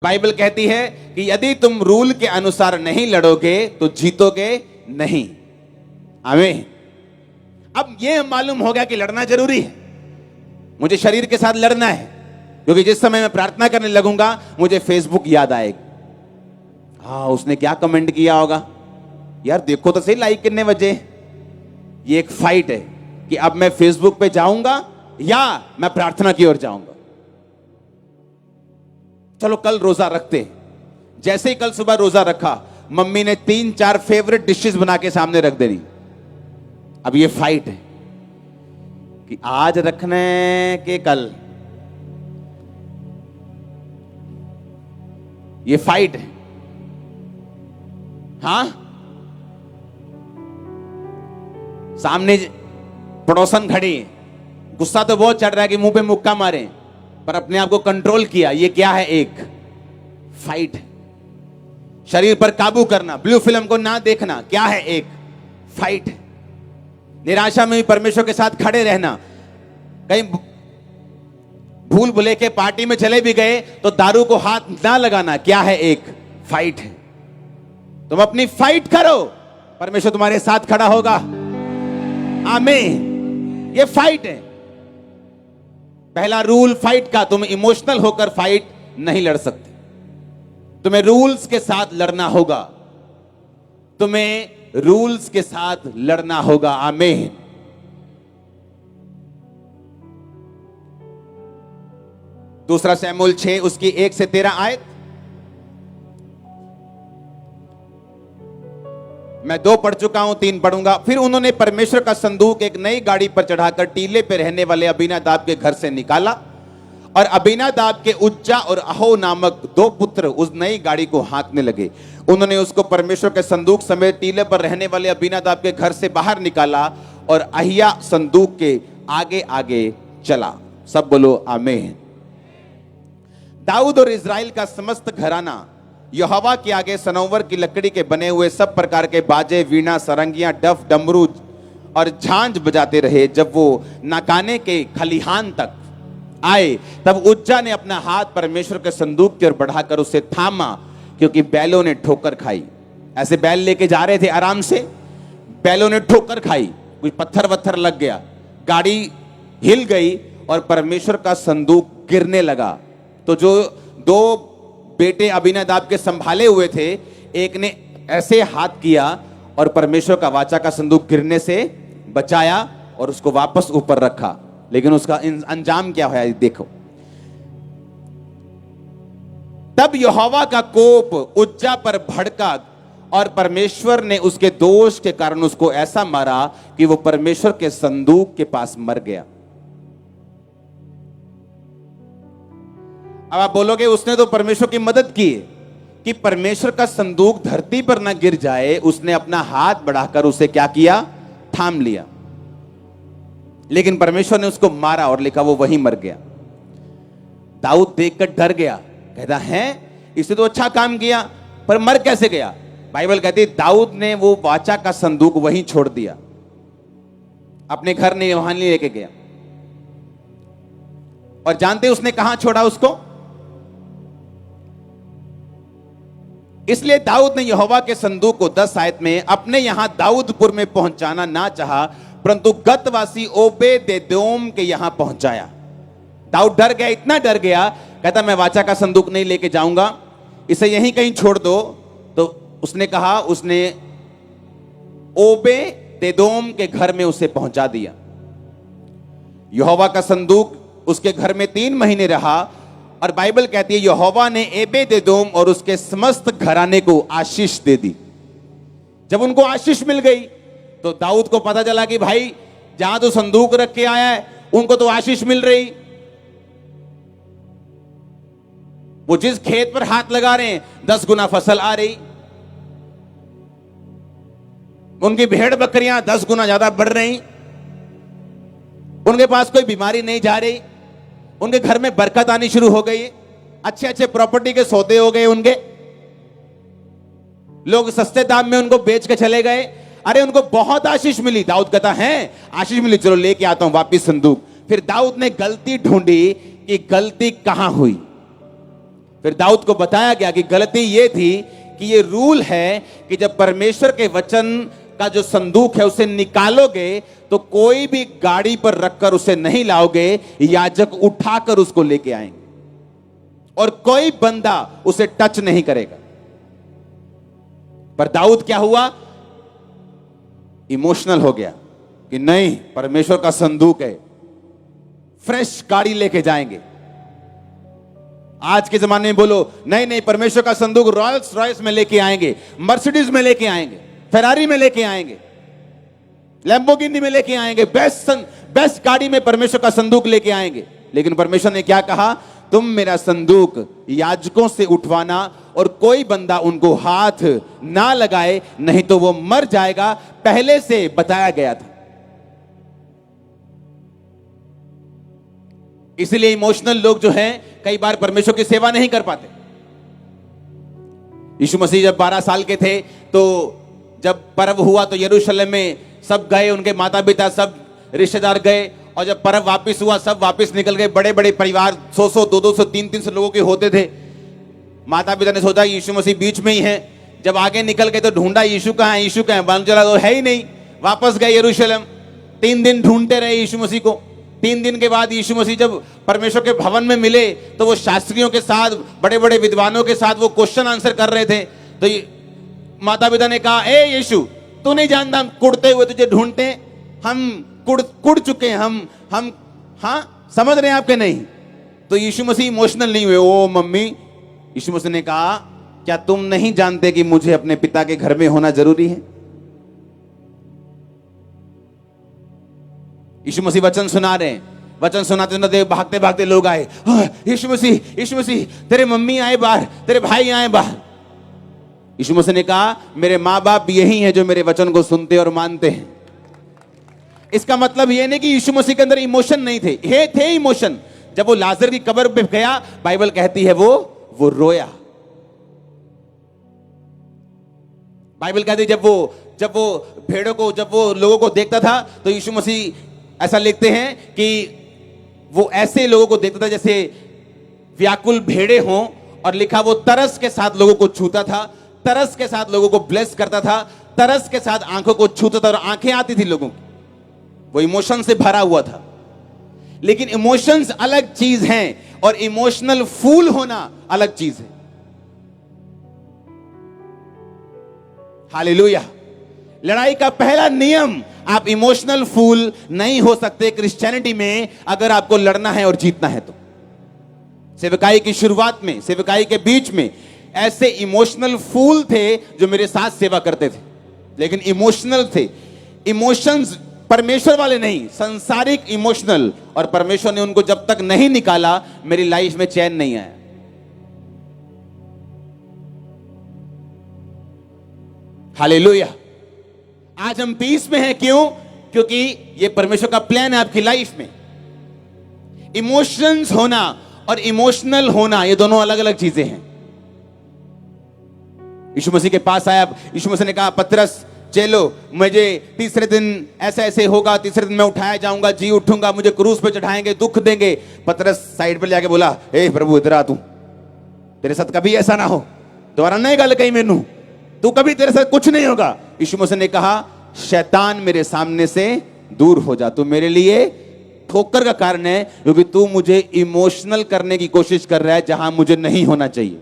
Bible कहती है कि यदि तुम रूल के अनुसार नहीं लड़ोगे तो जीतोगे नहीं। आमीन। अब यह मालूम हो गया कि लड़ना जरूरी है, मुझे शरीर के साथ लड़ना है, क्योंकि जिस समय मैं प्रार्थना करने लगूंगा मुझे फेसबुक याद आएगा। हाँ, उसने क्या कमेंट किया होगा, यार देखो तो सही लाइक कितने बजे। ये एक फाइट है कि अब मैं फेसबुक पे जाऊंगा या मैं प्रार्थना की ओर जाऊंगा। चलो कल रोजा रखते। जैसे ही कल सुबह रोजा रखा, मम्मी ने 3-4 फेवरेट डिशेस बना के सामने रख देनी। अब ये फाइट है कि आज रखने के कल, ये फाइट है। हां, सामने पड़ोसन खड़ी है, गुस्सा तो बहुत चढ़ रहा है कि मुंह पे मुक्का मारे, पर अपने आप को कंट्रोल किया। ये क्या है? एक फाइट है। शरीर पर काबू करना, ब्लू फिल्म को ना देखना, क्या है? एक फाइट है। निराशा में भी परमेश्वर के साथ खड़े रहना, कहीं भूल भुले के पार्टी में चले भी गए तो दारू को हाथ ना लगाना, क्या है? एक फाइट है। तुम अपनी फाइट करो, परमेश्वर तुम्हारे साथ खड़ा होगा। आमीन। ये फाइट है। पहला रूल फाइट का, तुम इमोशनल होकर फाइट नहीं लड़ सकते, तुम्हें रूल्स के साथ लड़ना होगा। तुम्हें रूल्स के साथ लड़ना होगा। आमीन। दूसरा शमूएल 6 उसकी 1 से 13 आयत। मैं 2 पढ़ चुका हूं, 3 पढ़ूंगा। फिर उन्होंने परमेश्वर का संदूक एक नई गाड़ी पर चढ़ाकर टीले पर रहने वाले अबीनादाब के घर से निकाला, और अबीनादाब के उज्जा और अहो नामक 2 पुत्र उस नई गाड़ी को हाँकने लगे। उन्होंने उसको परमेश्वर के संदूक समेत टीले पर रहने वाले अबीनादाब के घर से बाहर निकाला, और अहिया संदूक के आगे आगे चला। सब बोलो आमीन। दाऊद और इज़राइल का समस्त घराना यहोवा के आगे सनोवर की लकड़ी के बने हुए सब प्रकार के बाजे, वीणा, सरंगियां, डफ, डमरू और झांझ बजाते रहे। जब वो नाकाने के खलिहान तक आए, तब उज्जा ने अपना हाथ परमेश्वर के संदूक की ओर बढ़ाकर उसे थामा, क्योंकि बैलों ने ठोकर खाई। ऐसे बैल लेके जा रहे थे आराम से, बैलों ने ठोकर खाई, कोई पत्थर वत्थर लग गया, गाड़ी हिल गई और परमेश्वर का संदूक गिरने लगा। तो जो 2 बेटे अबीनादाब के संभाले हुए थे, एक ने ऐसे हाथ किया और परमेश्वर का वाचा का संदूक गिरने से बचाया और उसको वापस ऊपर रखा। लेकिन उसका अंजाम क्या हुआ देखो। तब यहोवा का कोप उज्जा पर भड़का, और परमेश्वर ने उसके दोष के कारण उसको ऐसा मारा कि वो परमेश्वर के संदूक के पास मर गया। अब आप बोलोगे उसने तो परमेश्वर की मदद की है, कि परमेश्वर का संदूक धरती पर ना गिर जाए, उसने अपना हाथ बढ़ाकर उसे क्या किया? थाम लिया। लेकिन परमेश्वर ने उसको मारा और लिखा वो वहीं मर गया। दाऊद देखकर डर गया, कहता है इसने तो अच्छा काम किया, पर मर कैसे गया? बाइबल कहती है दाऊद ने वो वाचा का संदूक वहीं छोड़ दिया, अपने घर नहीं वहां नहीं लेके गया। और जानते उसने कहां छोड़ा उसको? इसलिए दाऊद ने यहोवा के संदूक को 10 आयत में अपने यहां दाऊदपुर में पहुंचाना ना चाहा, परंतु गतवासी ओबेदेदोम के यहां पहुंचाया। दाऊद डर गया, इतना डर गया, कहता मैं वाचा का संदूक नहीं लेके जाऊंगा, इसे यहीं कहीं छोड़ दो। तो उसने कहा, उसने ओबेदेदोम के घर में उसे पहुंचा दिया। यहोवा का संदूक उसके घर में 3 महीने रहा, और बाइबल कहती है यहोवा ने ओबेदेदोम और उसके समस्त घराने को आशीष दे दी। जब उनको आशीष मिल गई तो दाऊद को पता चला कि भाई जहां तो संदूक रख के आया है उनको तो आशीष मिल रही, वो जिस खेत पर हाथ लगा रहे हैं 10 गुना फसल आ रही, उनकी भेड़ बकरियां 10 गुना ज्यादा बढ़ रही, उनके पास कोई बीमारी नहीं जा रही, उनके घर में बरकत आनी शुरू हो गई, अच्छे अच्छे प्रॉपर्टी के सौदे हो गए, उनके लोग सस्ते दाम में उनको बेच के चले गए। अरे उनको बहुत आशीष मिली। दाऊद कहता है आशीष मिली, चलो लेके आता हूं वापिस संदूक। फिर दाऊद ने गलती ढूंढी कि गलती कहां हुई। फिर दाऊद को बताया गया कि गलती यह थी कि ये रूल है कि जब परमेश्वर के वचन का जो संदूक है उसे निकालोगे तो कोई भी गाड़ी पर रखकर उसे नहीं लाओगे, याजक उठाकर उसको लेके आएंगे और कोई बंदा उसे टच नहीं करेगा। पर दाऊद क्या हुआ, इमोशनल हो गया कि नहीं, परमेश्वर का संदूक है, फ्रेश गाड़ी लेके जाएंगे। आज के जमाने में बोलो नहीं नहीं, परमेश्वर का संदूक रॉयल्स रॉयल्स में लेके आएंगे, मर्सिडीज में लेके आएंगे, फेरारी में लेके आएंगे, लैम्बोर्गिनी में लेके आएंगे, बेस्ट गाड़ी में परमेश्वर का संदूक लेके आएंगे। लेकिन परमेश्वर ने क्या कहा, तुम मेरा संदूक याजकों से उठवाना और कोई बंदा उनको हाथ ना लगाए, नहीं तो वो मर जाएगा, पहले से बताया गया था। इसलिए इमोशनल लोग जो हैं कई बार परमेश्वर की सेवा नहीं कर पाते। यीशु मसीह जब 12 साल के थे तो जब पर्व हुआ तो यरूशलेम में सब गए, उनके माता पिता सब रिश्तेदार गए, और जब पर्व वापस हुआ सब वापस निकल गए। बड़े बड़े परिवार 100-100, 200-200, 300-300 लोगों के होते थे। माता पिता ने सोचा यीशु मसीह बीच में ही है। जब आगे निकल गए तो ढूंढा, यीशु कहाँ है, यीशु कहाँ है, मालूम चला तो है ही नहीं। वापस गए यरूशलेम, 3 दिन ढूंढते रहे यीशु मसीह को। 3 दिन के बाद यीशु मसीह जब परमेश्वर के भवन में मिले तो वो शास्त्रियों के साथ, बड़े बड़े विद्वानों के साथ वो क्वेश्चन आंसर कर रहे थे। तो माता पिता ने कहा, ए यीशु, तू नहीं जानता हम कुड़ते हुए तुझे ढूंढते हैं, हम कुड़ चुके हैं, हम हाँ समझ रहे हैं आपके नहीं। तो यीशु मसीह इमोशनल नहीं हुए। ओ मम्मी, यीशु मसीह ने कहा, क्या तुम नहीं जानते कि मुझे अपने पिता के घर में होना जरूरी है? यीशु मसीह वचन सुना रहे हैं, वचन सुनाते सुनाते भागते भागते लोग आए, यीशु मसीह तेरे मम्मी आए बाहर, तेरे भाई आए बाहर। यीशु मसीह ने कहा, मेरे माँ बाप यही हैं जो मेरे वचन को सुनते और मानते हैं। इसका मतलब यह नहीं कि यीशु मसीह के अंदर इमोशन नहीं थे, थे इमोशन। जब वो लाजर की कब्र पे गया, बाइबल कहती है वो रोया। बाइबल कहती है जब वो भेड़ों को, जब वो लोगों को देखता था तो यीशु मसीह ऐसा लिखते हैं कि वो ऐसे लोगों को देखता था जैसे व्याकुल भेड़े हों, और लिखा वो तरस के साथ लोगों को छूता था, तरस के साथ लोगों को ब्लेस करता था, तरस के साथ आंखों को छूता था, और आंखें आती थी लोगों की। वो इमोशन से भरा हुआ था। लेकिन इमोशंस अलग चीज हैं और इमोशनल फूल होना अलग चीज है। हालेलुया। लड़ाई का पहला नियम, आप इमोशनल फूल नहीं हो सकते क्रिश्चियनिटी में अगर आपको लड़ना है और जीतना है तो। सेवकाई की शुरुआत में, सेवकाई के बीच में ऐसे इमोशनल फूल थे जो मेरे साथ सेवा करते थे, लेकिन इमोशनल थे। इमोशंस परमेश्वर वाले नहीं, संसारिक इमोशनल। और परमेश्वर ने उनको जब तक नहीं निकाला, मेरी लाइफ में चैन नहीं आया। हालेलुया। आज हम पीस में हैं, क्यों? क्योंकि ये परमेश्वर का प्लान है आपकी लाइफ में। इमोशंस होना और इमोशनल होना, ये दोनों अलग अलग चीजें हैं। यीशु मसीह के पास आया, यीशु मसीह ने कहा, पतरस चलो, मुझे तीसरे दिन ऐसे ऐसे होगा, तीसरे दिन मैं उठाया जाऊंगा, जी उठूंगा, मुझे क्रूस पे चढ़ाएंगे, दुख देंगे। पतरस साइड पर जाके बोला, ए प्रभु इधर आ, तू, तेरे साथ कभी ऐसा ना हो, दोबारा नहीं गल कही मैनू, तू कभी, तेरे साथ कुछ नहीं होगा। यीशु मसीह ने कहा, शैतान मेरे सामने से दूर हो जा, तू मेरे लिए ठोकर का कारण है, क्योंकि तू मुझे इमोशनल करने की कोशिश कर रहा है जहां मुझे नहीं होना चाहिए।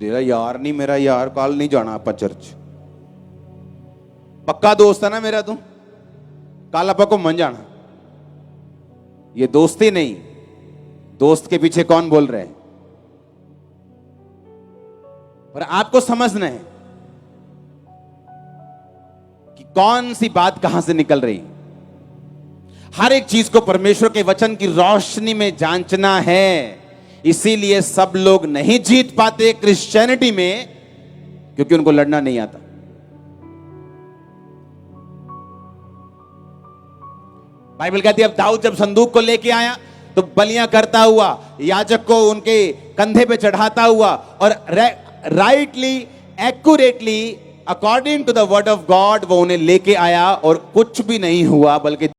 तेरा यार नहीं, मेरा यार, कल नहीं जाना आप चर्च, पक्का दोस्त है ना मेरा तू, कल आप घूमन जाना। ये दोस्ती नहीं, दोस्त के पीछे कौन बोल रहे हैं। और आपको समझना है कि कौन सी बात कहां से निकल रही। हर एक चीज को परमेश्वर के वचन की रोशनी में जांचना है। इसीलिए सब लोग नहीं जीत पाते क्रिश्चियनिटी में, क्योंकि उनको लड़ना नहीं आता। बाइबल कहती है, अब दाऊद जब संदूक को लेके आया तो बलियां करता हुआ, याजक को उनके कंधे पे चढ़ाता हुआ, और rightly, accurately, according to the word of God वो उन्हें लेके आया, और कुछ भी नहीं हुआ, बल्कि